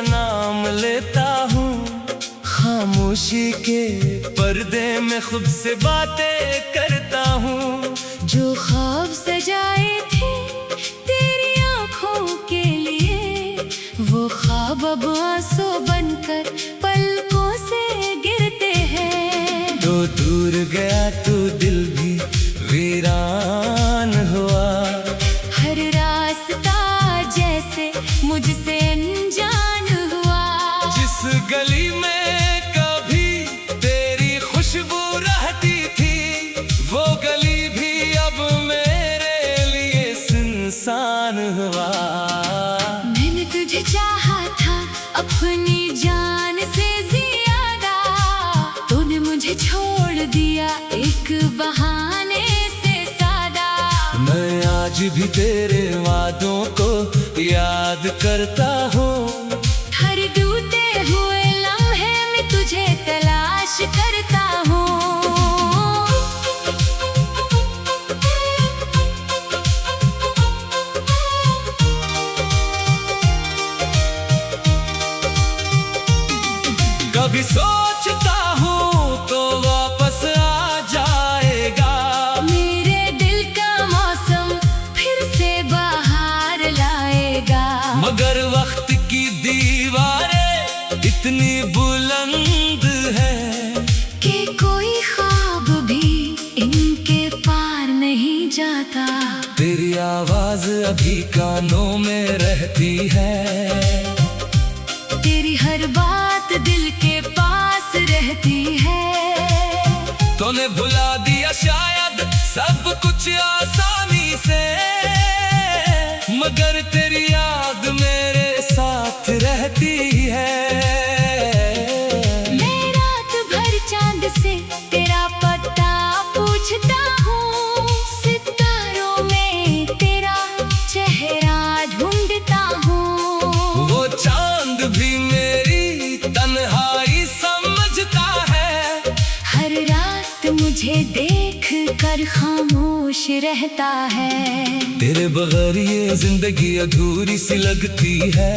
नाम लेता हूँ। खामोशी के पर्दे में खुद से बातें करता हूँ। जो ख्वाब सजाए थे तेरी आँखों के लिए, वो ख्वाब अब आंसू बनकर पलकों से गिरते हैं। तो दूर गया तू दिल भी वीरान हुआ। हर रास्ता जैसे मुझसे अनजान हुआ। जिस गली में कभी तेरी खुशबू रहती थी, वो गली भी अब मेरे लिए सुनसान हुआ। मैंने तुझे चाहा था अपनी जान से ज्यादा, तूने मुझे छोड़ दिया एक बहाने से सादा। मैं आज भी तेरे वादों को याद करता हूँ। हर टूटे हुए लम्हे में तुझे तलाश करता हूँ। कभी सोचता हूँ तो वापस आ जाएगा। मेरे दिल का मौसम फिर से बाहर लाएगा। मगर वक्त की दीवारें इतनी बुलंद है कि कोई ख्वाब भी इनके पार नहीं जाता। तेरी आवाज अभी कानों में रहती है। तेरी हर बात दिल के पास रहती है। तूने भुला दिया शायद सब कुछ आसानी से, मगर तेरी याद मेरे साथ रहती है। मैं रात भर चांद से तेरा पता पूछता हूँ। सितारों में तेरा चेहरा ढूंढता हूँ। वो चांद भी मेरी तन्हाई समझता है। हर रात मुझे देख कर खामोश रहता है। तेरे बगैर ये जिंदगी अधूरी सी लगती है।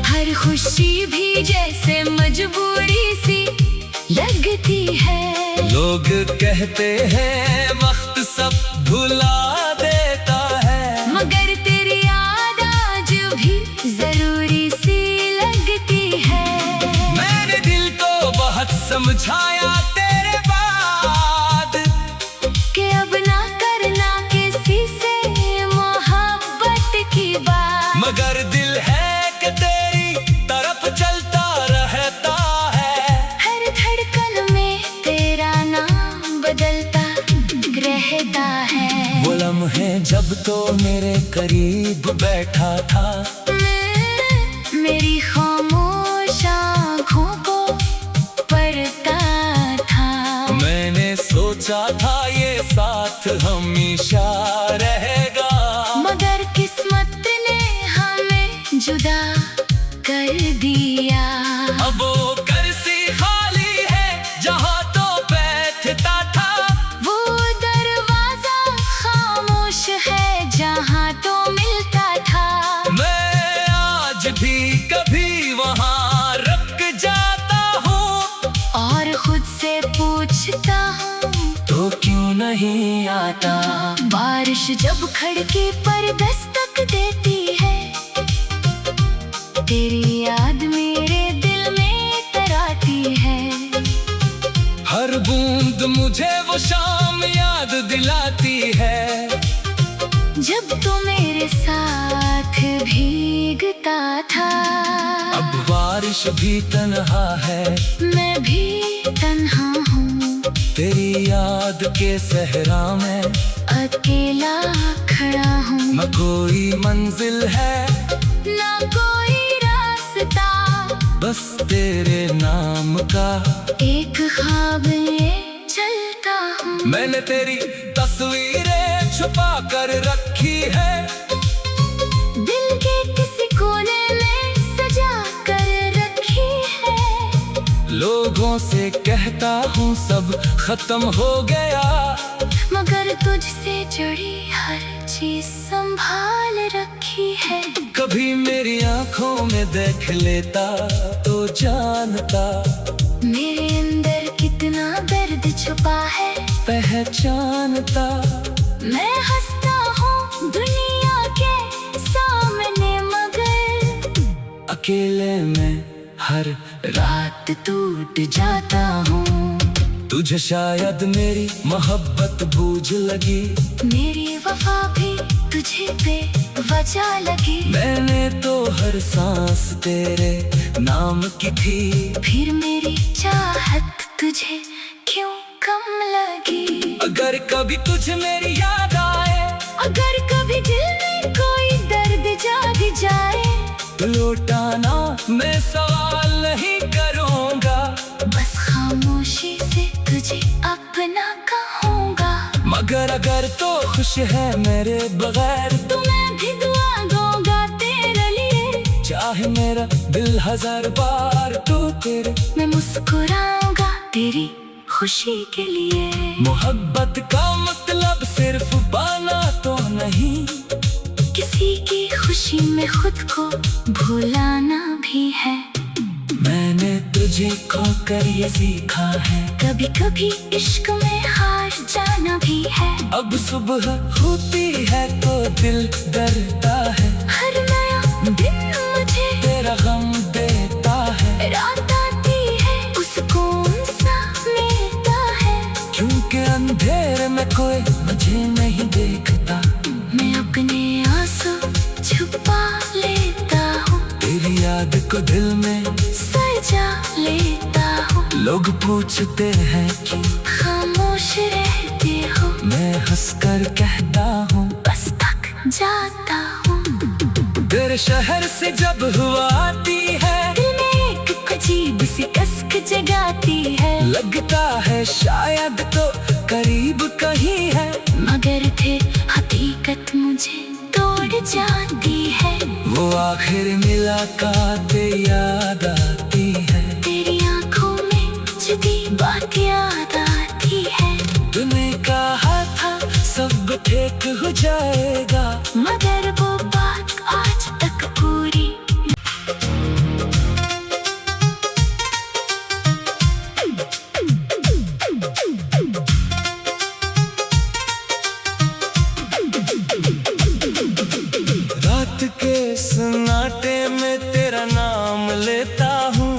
हर खुशी भी जैसे मजबूरी सी लगती है। लोग कहते हैं वक्त सब भुला देता है, मगर तेरी याद आज भी जरूरी सी लगती है। मैंने दिल को बहुत समझाया तेरे बाद कि अब ना करना किसी से मोहब्बत की बात। मगर दिल है कि तेरी तरफ चलता रहता है। हर धड़कन में तेरा नाम बदलता रहता है। वो लम्हे जब तो मेरे करीब बैठा था, मेरी खामोश आँखों को पढ़ता था। मैंने सोचा था ये साथ हमेशा रहेगा, मगर किस्मत ने हमें जुदा कर दिया। अब वो कर्सी खाली है जहाँ तो बैठता था। वो दरवाजा खामोश है जहाँ तो मिलता था। मैं आज भी कभी वहाँ रुक जाता हूँ और खुद से पूछता हूँ तो क्यों नहीं आता। बारिश जब खिड़की पर दस्तक देती है, तेरी याद मेरे दिल में तराती है। हर बूंद मुझे वो शाम याद दिलाती है, जब तो मेरे साथ भीगता था। अब बारिश भी तन्हा है, मैं भी तन्हा हूँ। तेरी याद के सहरा में अकेला खड़ा हूँ। न कोई मंजिल है ना कोई रास्ता, बस तेरे नाम का एक ख्वाब ये चलता हूँ। मैंने तेरी तस्वीरें छुपा कर रखी है, दिल के किसी कोने में सजा कर रखी है। लोगों से कहता हूँ सब खत्म हो गया, मगर तुझसे जुड़ी हर चीज संभाल रखी है। कभी मेरी आंखों में देख लेता तो जानता मेरे अंदर कितना दर्द छुपा है पहचानता। मैं हंसता हूँ दुनिया के सामने मगर अकेले में हर रात टूट जाता हूँ। तुझे शायद मेरी मोहब्बत बूझ लगी, मेरी वफा भी तुझे पे वजह लगी। मैंने तो हर सांस तेरे नाम की थी, फिर मेरी चाहत तुझे क्यों कम लगी। अगर कभी तुझे मेरी याद आए, अगर कभी दिल में कोई दर्द जाग जाए, लौटाना मैं सवाल नहीं करूँगा, बस खामोशी से तुझे अपना कहूँगा। मगर अगर तो खुश है मेरे बगैर, तो मैं भी दुआ दूंगा तेरे लिए। चाहे मेरा दिल हजार बार टूटे, मैं मुस्कुराऊंगा तेरी खुशी के लिए। मोहब्बत का मतलब सिर्फ पाना तो नहीं, किसी की खुशी में खुद को भुलाना भी है। मैंने तुझे खोकर ये सीखा है, कभी कभी इश्क में हार जाना भी है। अब सुबह होती है तो दिल डरता है, हर नया दिन मुझे तेरा गम देता है। रात आती है उसको सा मिलता है, क्योंकि अंधेरे में कोई मुझे नहीं देखता, मैं अपने आंसू छुपा लेता हूँ। तेरी याद को दिल में सजा लेता हूँ। लोग पूछते हैं कि खामोश रहते हो, मैं हंसकर कहता हूँ बस थक जाता हूँ। तेरे शहर से जब हवा आती है, दिल में एक अजीब सी कसक जगाती है। लगता है शायद तो करीब कहीं है, मगर थे हकीकत मुझे तोड़ जाती है। वो आखिर मुलाकात याद आती है, तेरी आंखों में जुदी बात याद आती है। तूने कहा था सब ठीक हो जाएगा, मगर वो बात आज तक पूरी रात के सन्नाटे में तेरा नाम लेता हूँ,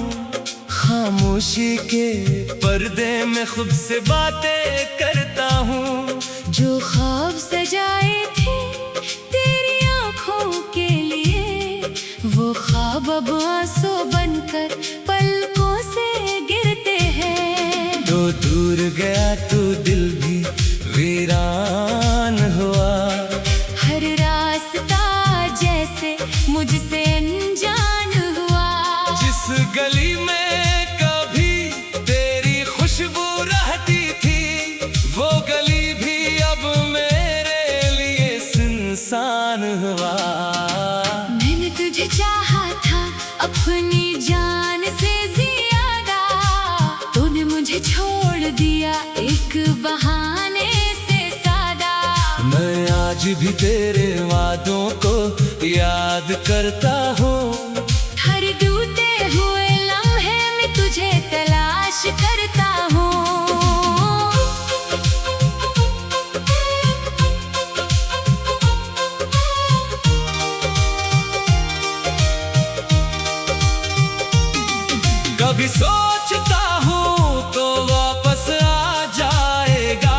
खामोशी के पर्दे में खुद से बातें करता हूँ। जो ख्वाब सजाए थे तेरी आंखों के लिए, वो ख्वाब अब आंसू बनकर पलकों से गिरते हैं। तो दूर गया तू दिल भी वीरान हुआ, हर रास्ता जैसे मुझसे अनजान हुआ। जिस गली में कभी तेरी खुशबू रहती थी, वो गली भी अब मेरे लिए सुनसान हुआ। मैंने तुझे चाहा था अपनी जान से ज्यादा, तूने मुझे छोड़ दिया एक बहाने से सादा। मैं आज भी तेरे वादों को याद करता हूँ, हर टूटे हुए लम्हे में तुझे तलाश करता हूँ। कभी सोचता हूँ तो वापस आ जाएगा,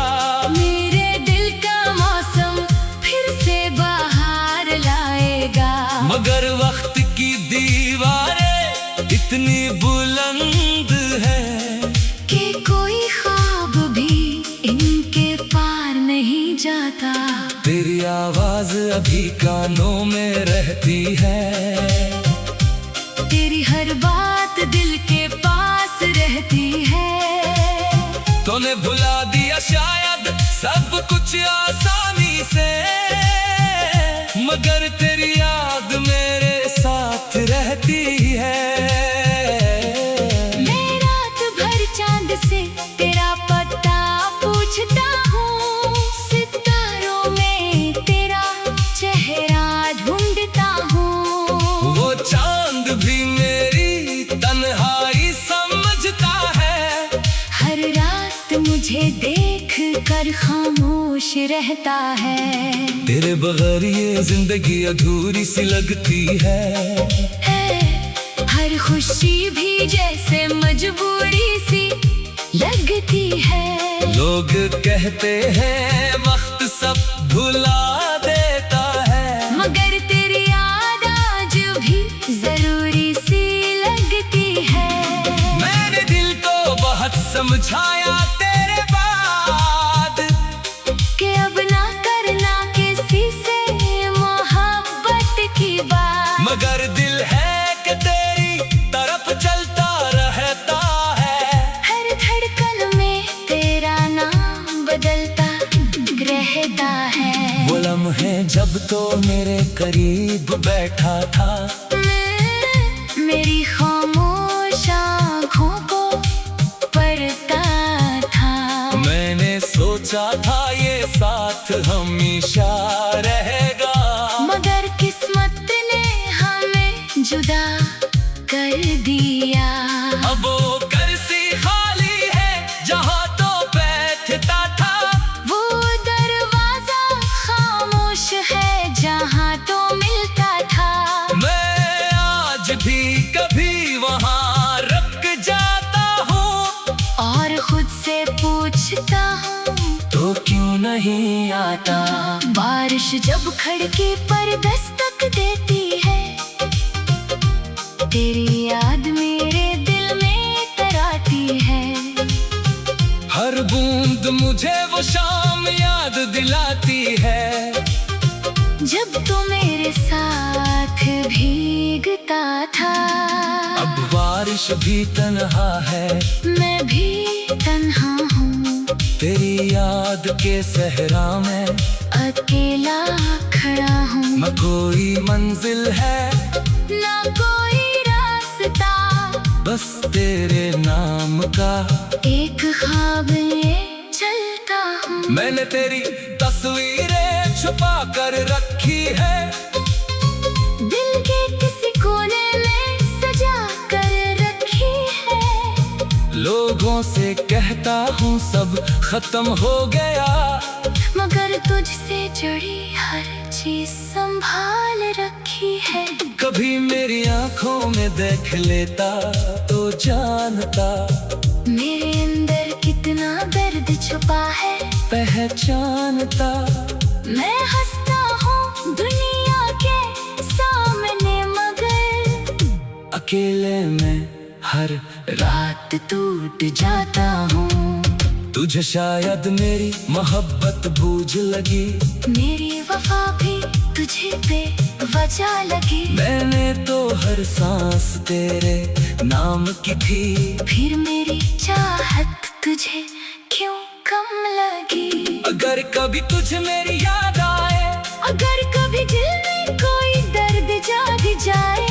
मेरे दिल का मौसम फिर से बाहर लाएगा। मगर वक्त की दीवारें इतनी बुलंद है कि कोई ख्वाब भी इनके पार नहीं जाता। तेरी आवाज अभी कानों में रहती है, तेरी हर बात दिल के पास रहती है। तूने भुला दिया शायद सब कुछ आसानी से, मगर तेरी याद मेरे साथ रहती है। मैं रात भर चांद से तेरा पता पूछता हूँ, सितारों में तेरा तुझे देख कर खामोश रहता है। तेरे बगैर ये जिंदगी अधूरी सी लगती है। हर खुशी भी जैसे मजबूरी सी लगती है। लोग कहते हैं वक्त सब भुला देता है, मगर तेरी याद आज भी जरूरी सी लगती है। मैंने दिल को बहुत समझाया तेरे बाद कि अब ना करना किसी से मोहब्बत की बात, मगर दिल है कि तेरी तरफ चलता रहता है। हर धड़कन में तेरा नाम बदलता रहता है। वो लम्हे जब तो मेरे करीब बैठा था, मेरी खामोश आँखों को पढ़ता था। मैंने सोचा था ये साथ हमेशा रहेगा, मगर किस्मत ने हमें जुदा कर दिया। अब वो कर्सी खाली है जहाँ तो बैठता था, वो दरवाजा खामोश है जहाँ तो मिलता था। मैं आज भी कभी वहाँ रुक जाता हूँ और खुद से पूछता हूँ तो क्यों नहीं आता। बारिश जब खिड़की पर दस्तक देती है, तेरी याद मेरे दिल में तराती है। हर बूंद मुझे वो शाम याद दिलाती है, जब तू मेरे साथ भीगता था। अब बारिश भी तन्हा है, मैं भी तन्हा हूँ, तेरी याद के सहरा में अकेला खड़ा हूँ। न कोई मंजिल है ना कोई रास्ता, बस तेरे नाम का एक ख्वाब ये चलता हूँ। मैंने तेरी तस्वीरें छुपा कर रखी है, दिल के किसी कोने में सजा कर रखी है। लोगों से कहता हूँ सब खत्म हो गया, मगर तुझसे जुड़ी हर चीज संभाल रखी है। कभी मेरी आंखों में देख लेता तो जानता, मेरे अंदर कितना दर्द छुपा है पहचानता। मैं हंसता हूँ दुनिया के सामने, मगर अकेले में हर रात टूट जाता हूँ। तुझे शायद मेरी मोहब्बत बूझ लगी, मेरी वफा भी तुझे पे वजह लगी। मैंने तो हर सांस तेरे नाम की थी, फिर मेरी चाहत तुझे क्यों कम लगी। अगर कभी तुझे मेरी याद आए, अगर कभी दिल में कोई दर्द जाग जाए,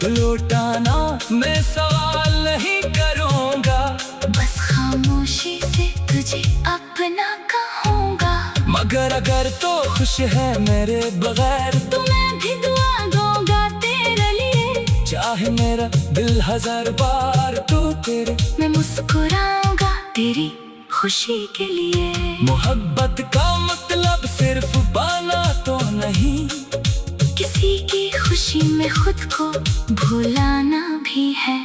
तो लौटाना मैं सवाल नहीं करूँगा, बस खामोशी से तुझे अपना कहूँगा। मगर अगर तो खुश है मेरे बगैर, तो मैं भी दुआ दूंगा तेरे लिए, चाहे मेरा दिल हजार बार टूटे, मैं मुस्कुराऊंगा तेरी खुशी के लिए। मोहब्बत का मतलब सिर्फ पाना तो नहीं, किसी की खुशी में खुद को भुलाना भी है।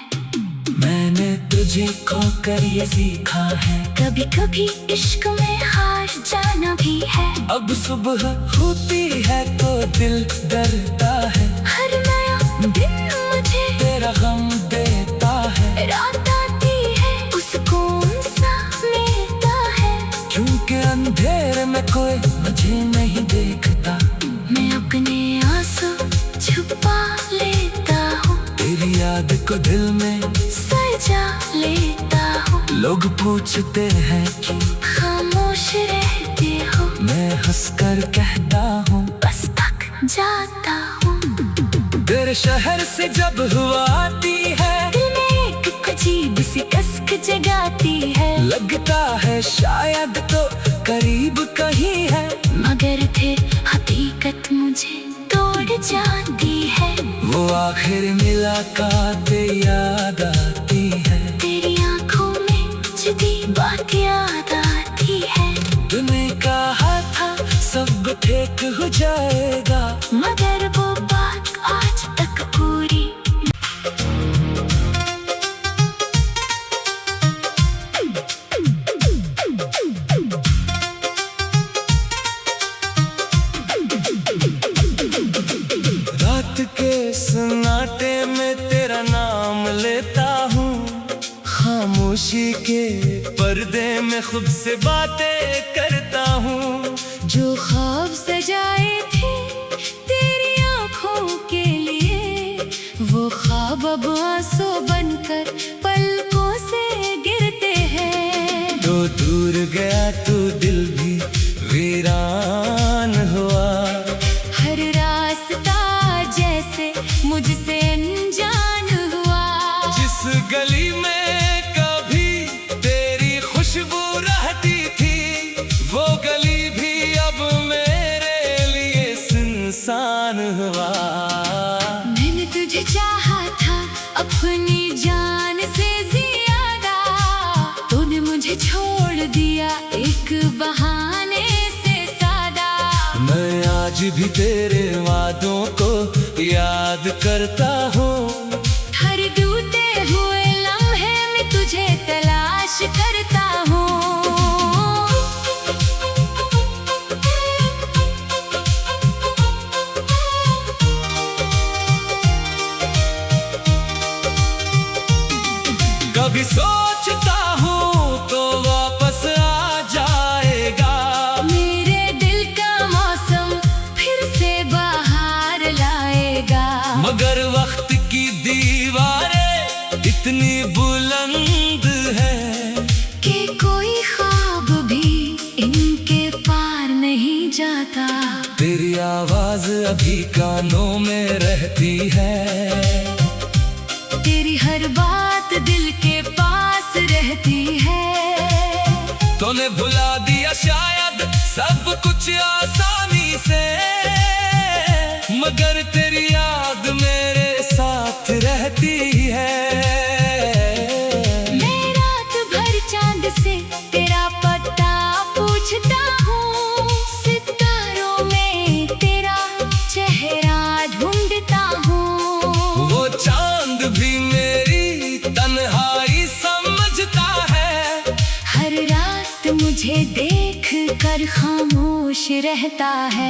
मैंने तुझे खोकर ये सीखा है, कभी कभी इश्क में हार जाना भी है। अब सुबह होती है तो दिल डरता है, हर नया दिन मुझे तेरा गम देता है। रात आती है उसको सा मिलता है, क्योंकि अंधेरे में कोई मुझे नहीं देखता, मैं अपने आंसू छुपा लेता हूँ, तेरी याद को दिल में सजा लेता हूँ। लोग पूछते हैं कि खामोश रहते हो, मैं हंसकर कहता हूँ बस थक जाता हूँ। तेरे शहर से जब हवा आती है, दिल में एक अजीब सी कसक जगाती है। लगता है शायद तो करीब कहीं है, मगर थे हकीकत मुझे तोड़ जाती है। वो आखिर मुलाकात याद आती है, तेरी आंखों में जुदी बात याद आती सब ठीक हो जाएगा। मगर वो बात आज तक पूरी रात के सन्नाटे में तेरा नाम लेता हूँ, खामोशी के पर्दे में खुद से बातें करता हूँ। जो ख्वाब सजाए थे तेरी आँखों के लिए, वो ख्वाब अब आंसू बनकर पलकों से गिरते हैं। तो दूर गया तू दिल भी वीरान हुआ, हर रास्ता जैसे मुझसे अनजान हुआ। जिस गली में कभी तेरी खुशबू रहती थी, वो गली भी अब मेरे लिए सुनसान हुआ। मैंने तुझे चाहा था अपनी जान से ज्यादा, तूने मुझे छोड़ दिया एक बहाने से सादा। मैं आज भी तेरे वादों को याद करता हूँ, हर टूटे हुए लम्हे में तुझे तलाश करता हूँ। कभी सोचता हूँ तो वापस आ जाएगा, मेरे दिल का मौसम फिर से बाहर लाएगा। मगर वक्त की दीवारें इतनी बुलंद है कि कोई ख्वाब भी इनके पार नहीं जाता। तेरी आवाज अभी कानों में रहती है, तेरी हर बात दिल के पास रहती है। तूने भुला दिया शायद सब कुछ आसानी से, मगर तेरी याद मेरे साथ रहती है। मैं रात भर चांद से तेरा पता पूछता हूँ, सितारों में तेरा चेहरा ढूंढता हूँ। वो चांद भी मेरी तन्हाई समझता है, हर रात मुझे देख कर खामोश रहता है।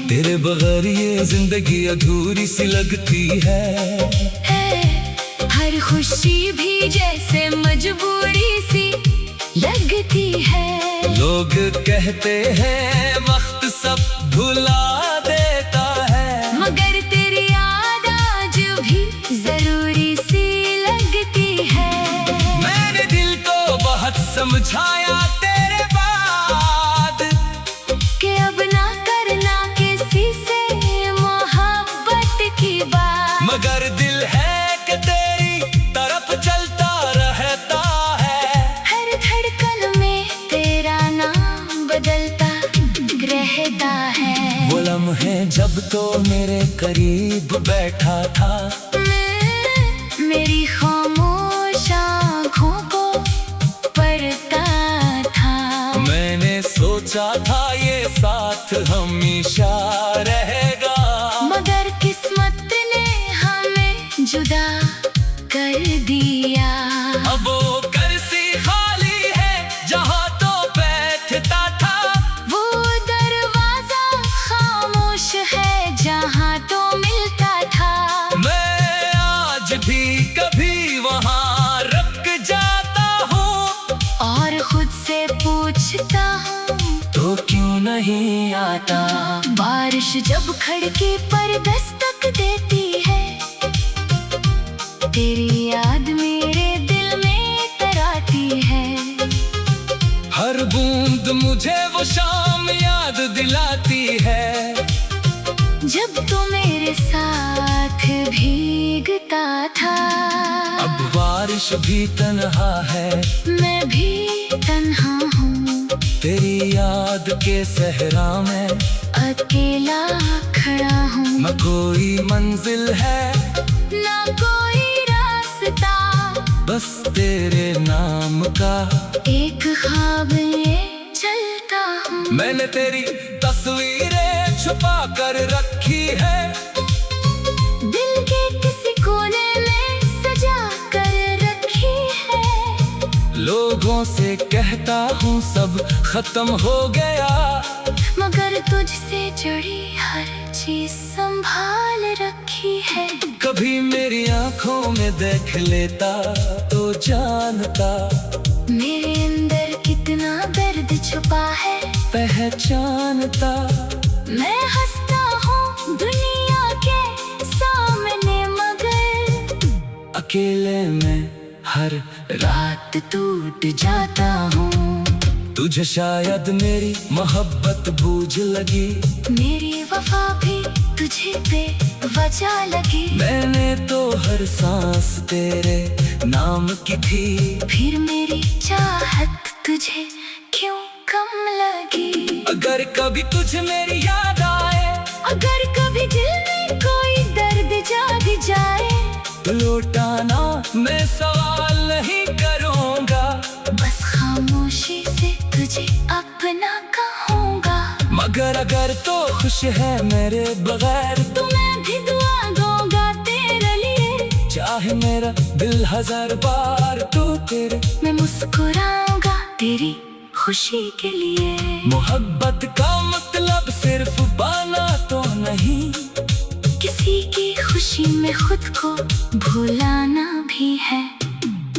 तेरे बगैर ये जिंदगी अधूरी सी लगती है। हर खुशी भी जैसे मजबूरी सी लगती है। लोग कहते हैं वक्त सब भुला देता है, मगर तेरी याद आज भी जरूरी सी लगती है। मैंने दिल को बहुत समझाया तेरे बाद, कि अब ना करना किसी से मोहब्बत की बात। मगर दिल है कि तेरी तरफ चलता रहता है। हर धड़कन में तेरा नाम बदलता रहता है। वो लम्हे जब तो मेरे करीब बैठा था, मेरी खामोश आँखों को पढ़ता था। मैंने सोचा था ये साथ हमेशा रहेगा, मगर किस्मत ने हमें जुदा कर दिया। अब वो कर्सी खाली है जहाँ तो बैठता था, वो दरवाजा खामोश है जहाँ तो मिलता था। मैं आज भी कभी वहाँ रुक जाता हूँ, और खुद से पूछता हूँ तो क्यों नहीं आता। बारिश जब खिड़की पर दस्तक देती है, तेरी याद मेरे दिल में तराती है। हर बूंद मुझे वो शाम याद दिलाती है, जब तो मेरे साथ भीगता था। अब बारिश भी तन्हा है, मैं भी तन्हा हूँ, तेरी याद के सहरा में अकेला खड़ा हूँ। न कोई मंजिल है ना कोई रास्ता, बस तेरे नाम का एक ख्वाब ये चलता हूँ। मैंने तेरी तस्वीरें छुपा कर रखी है, दिल के किसी कोने में सजा कर रखी है। लोगों से कहता हूँ सब खत्म हो गया, मगर तुझसे जुड़ी हर चीज संभाल रखी है। कभी मेरी आंखों में देख लेता तो जानता, मेरे अंदर कितना दर्द छुपा है पहचानता। मैं हंसता हूँ दुनिया के सामने, मगर अकेले में हर रात टूट जाता हूँ। तुझे शायद मेरी मोहब्बत बूझ लगी, मेरी वफा भी तुझे पे वजह लगी। मैंने तो हर सांस तेरे नाम की थी, फिर मेरी चाहत तुझे क्यों कम लगी। अगर कभी तुझे मेरी याद आए, अगर कभी दिल में कोई दर्द जाग जाए, लौटाना मैं सवाल नहीं करूँगा, बस खामोशी से तुझे अपना कहूँगा। मगर अगर तो खुश है मेरे बगैर, तो मैं भी दुआ दूंगा तेरे लिए। चाहे मेरा दिल हजार बार टूटे, मैं मुस्कुराऊंगा तेरी खुशी के लिए। मोहब्बत का मतलब सिर्फ पाना तो नहीं, किसी की खुशी में खुद को भुलाना भी है।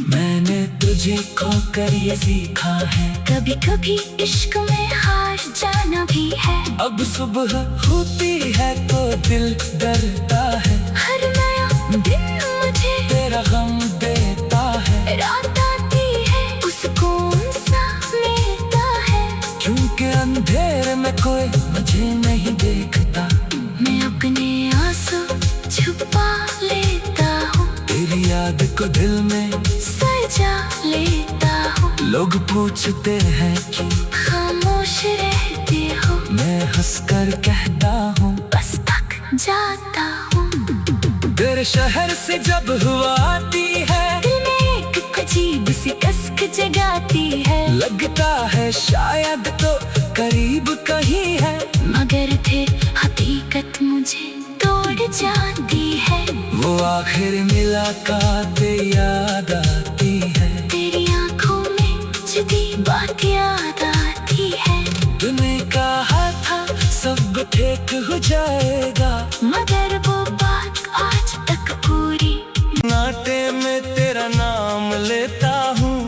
मैंने तुझे खोकर ये सीखा है, कभी कभी इश्क में हार जाना भी है। अब सुबह होती है तो दिल डरता है, हर नया दिन मुझे तेरा गम देता है। रात आती है उसको सा मिलता है, क्योंकि अंधेरे में कोई मुझे नहीं देखता, मैं अपने आंसू छुपा लेता हूँ। तेरी याद को दिल में सजा लेता हूँ। लोग पूछते हैं कि खामोश रहते हो, मैं हंसकर कहता हूँ बस थक जाता हूँ। तेरे शहर से जब हवा आती है, दिल में एक अजीब सी कसक जगाती है। लगता है शायद तो करीब कहीं है, मगर थे हकीकत मुझे तोड़ जाती है। वो आखिर मुलाकात याद आती है, तेरी आंखों में जुदी बात याद आती है। तूने कहा था सब ठीक हो जाएगा, मगर वो बात आज तक पूरी। नाटे में तेरा नाम लेता हूँ,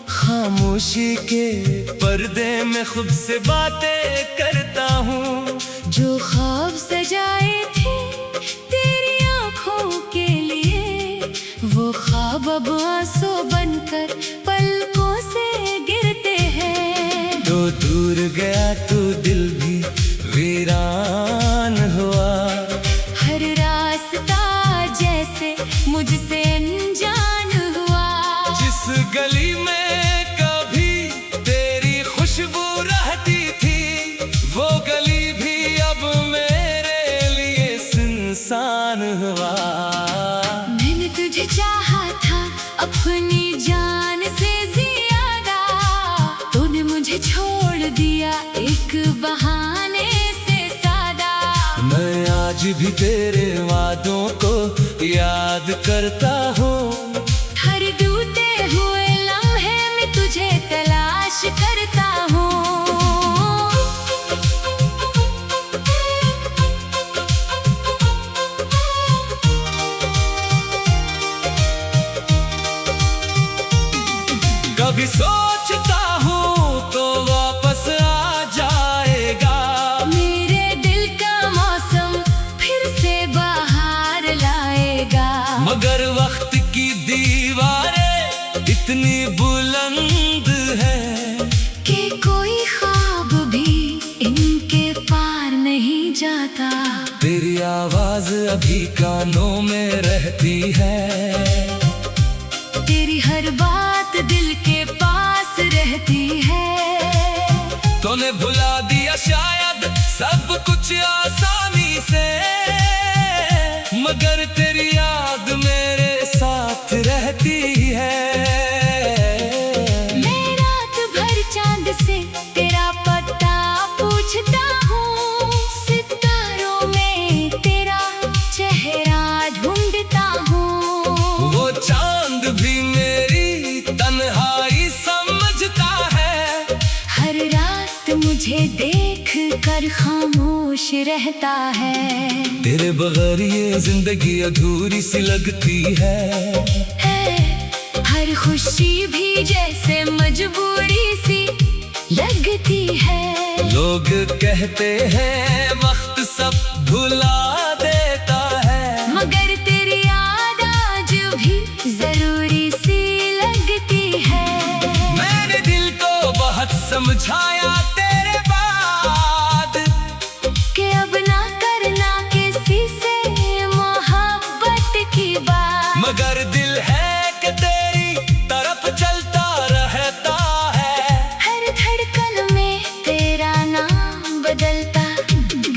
खामोशी के पर्दे में खुद से बातें करता हूँ। जो ख्वाब सजाए थे तेरी आंखों के लिए, वो ख्वाब अब आंसू बनकर पलकों से गिरते हैं। तो दूर गया तू दिल भी वीरान हुआ, हर रास्ता जैसे मुझसे अनजान हुआ। जिस गली में कभी तेरी खुशबू रहती थी, वो गली भी अब मेरे लिए सुनसान हुआ। मैंने तुझे चाहा था अपनी जान से ज्यादा, तूने मुझे छोड़ दिया एक बहाने से सादा। मैं आज भी तेरे वादों को याद करता हूँ, हर टूटे हुए लम्हे में तुझे तलाश करता हूँ। कभी सोचता हूँ तो वापस आ जाएगा, मेरे दिल का मौसम फिर से बाहर लाएगा। मगर वक्त की दीवारें इतनी बुलंद है कि कोई ख्वाब भी इनके पार नहीं जाता। तेरी आवाज अभी कानों में रहती है, तेरी हर बात दिल के पास रहती है। तूने भुला दिया शायद सब कुछ आसानी से, मगर तेरी याद मेरे साथ रहती है। मैं रात भर चांद से तेरा पता पर खामोश रहता है। तेरे बगैर ये जिंदगी अधूरी सी लगती है। हर खुशी भी जैसे मजबूरी सी लगती है। लोग कहते हैं वक्त सब भुला देता है, मगर तेरी याद आज भी जरूरी सी लगती है। मैंने दिल को बहुत समझाया तेरे बाद कि अब ना करना किसी से मोहब्बत की बात, मगर दिल है कि तेरी तरफ चलता रहता है। हर धड़कन में तेरा नाम बदलता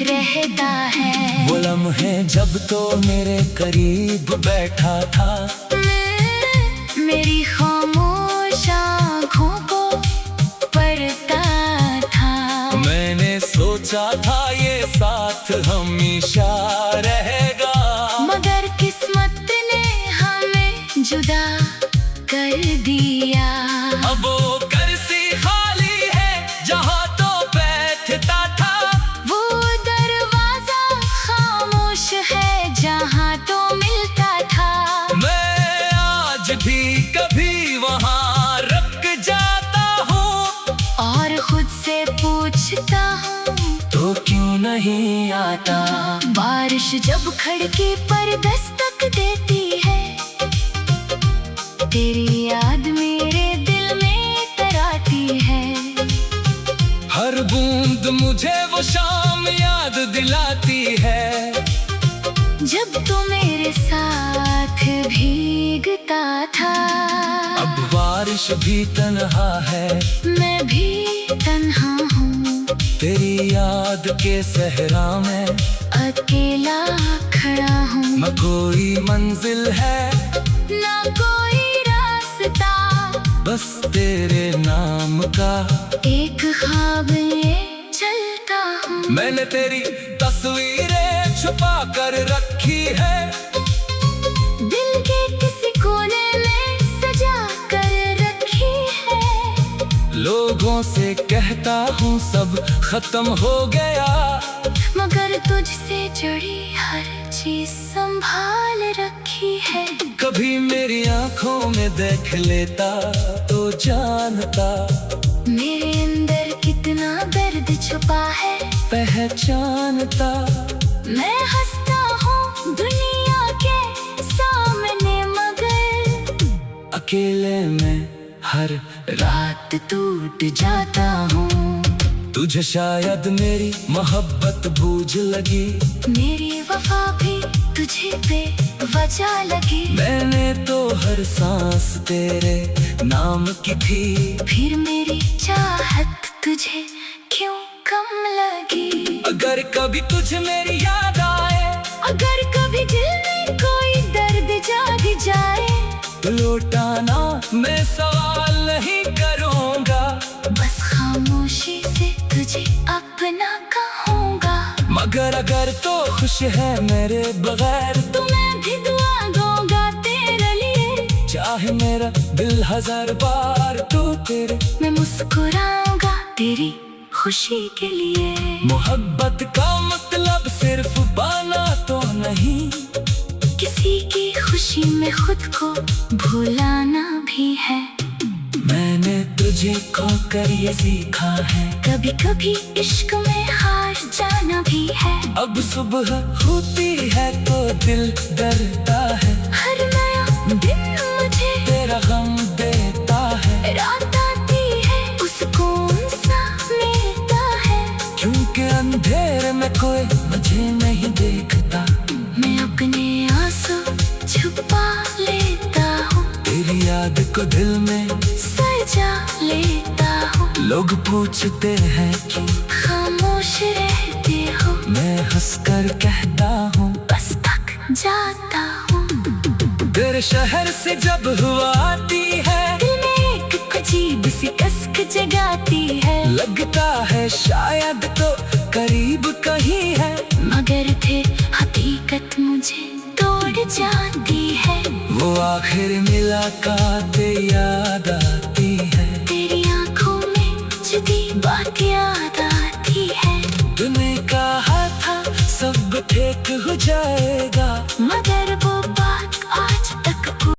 रहता है। वो लम्हे जब तो मेरे करीब बैठा था, मेरी खामोश आँखों को पढ़ता था। मैंने सोचा था ये साथ हमेशा रहेगा, मगर किस्मत ने हमें जुदा कर दिया। अब वो कर्सी खाली है जहाँ तो बैठता था, वो दरवाजा खामोश है जहाँ तो मिलता था। मैं आज भी कभी वहाँ रुक जाता हूँ और खुद से पूछता हूँ तो क्यों नहीं आता। बारिश जब खिड़की पर दस्तक देती है, तेरी याद मेरे दिल में तराती है। हर बूंद मुझे वो शाम याद दिलाती है, जब तो मेरे साथ भीगता था। अब बारिश भी तन्हा है, मैं भी तन्हा हूँ, तेरी याद के सहरा में अकेला खड़ा हूँ। न कोई मंजिल है ना कोई रास्ता, बस तेरे नाम का एक ख्वाब ये चलता हूँ। मैंने तेरी तस्वीरें छुपा कर रखी है, दिल के किसी कोने में सजा कर रखी है। लोगों से कहता हूँ सब खत्म हो गया, मगर तुझसे जुड़ी हर चीज संभाल रखी है। कभी मेरी आंखों में देख लेता तो जानता, मेरे अंदर कितना दर्द छुपा है पहचानता। मैं हंसता हूँ दुनिया के सामने, मगर अकेले में हर रात टूट जाता हूँ। तुझे शायद मेरी मोहब्बत बूझ लगी, मेरी वफा भी तुझे पे वजह लगी। मैंने तो हर सांस तेरे नाम की थी, फिर मेरी चाहत तुझे क्यों कम लगी। अगर कभी तुझे मेरी याद आए, अगर कभी दिल में कोई दर्द जाग जाए, तो लौटाना मैं सवाल नहीं करूँगा, बस खामोशी से तुझे अपना कहूँगा। मगर अगर तो खुश है मेरे बगैर, तो मैं भी दुआ दूंगा तेरे लिए। चाहे मेरा दिल हजार बार टूटे, मैं मुस्कुराऊंगा तेरी खुशी के लिए। मोहब्बत का मतलब सिर्फ पाना तो नहीं, किसी की खुशी में खुद को भुलाना भी है। मैंने तुझे खोकर ये सीखा है, कभी कभी इश्क में हार जाना भी है। अब सुबह होती है तो दिल डरता है, हर नया दिन मुझे तेरा गम देता है। रात आती है सुकून सा मिलता है, क्योंकि अंधेरे में कोई मुझे नहीं देखता। मैं अपने आंसू छुपा लेता हूँ, तेरी याद को दिल में सजा लेता हूँ। लोग पूछते हैं कि खामोश रहते हो, मैं हंसकर कहता हूँ बस थक जाता हूँ। तेरे शहर से जब हवा आती है, दिल में एक अजीब सी कसक जगाती है। लगता है शायद तो करीब कहीं है, मगर थे हकीकत मुझे तोड़ जाती है। वो आखिर मुलाकात याद आती है, तेरी आंखों में जुदी बात याद आती है। दुनिया हो जाएगा।